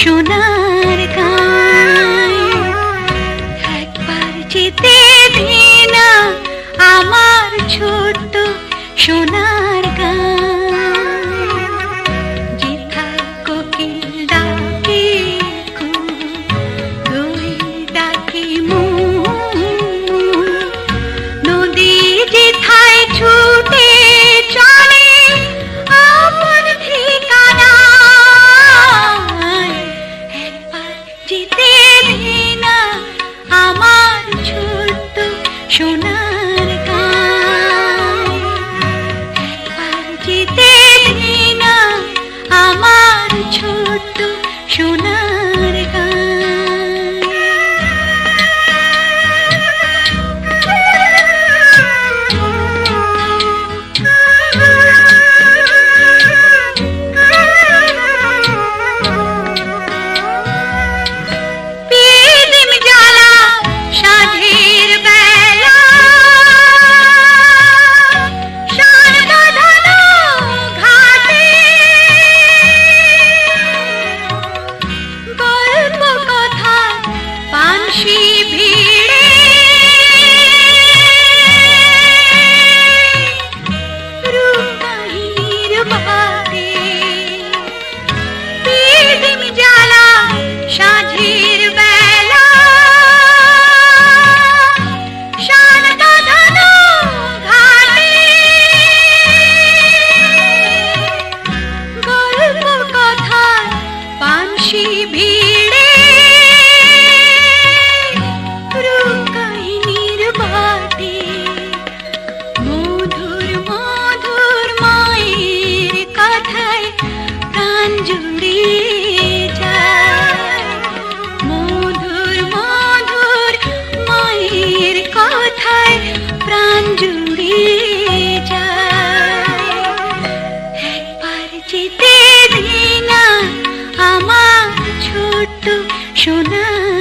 সোনার গান। একবার যেতে দে না আমার ছোট্ট সোনার গান। যেথায় কোকিল ডাকে কু, দোয়েল ডাকে মু, নদী যেথায় ছুটে চলে আপন ঠিকানায়। একবার যেতে দে না আমার ছোট্ট সোনার গান। একবার যেতে দে না আমার ছোট্ট সোনার গান। পিদিম জ্বালা সাঁঝের বেলা, শান বাঁধানো ঘাটে, গল্প কথা পানসি ভিড়ে, রূপকাহিনীর বাটে। পিদিম জ্বালা সাঁঝের বেলা, শান বাঁধানো ঘাটে, গল্প কথা পানসি ভিড়ে, রূপকাহিনীর বাটে। মধুর মধুর মায়ের কথায় প্রাণ জুড়িয়ে যায়। মধুর মধুর মায়ের কথায় প্রাণ জুড়িয়ে যায়। একবার যেতে দে না আমার ছোট্ট সোনার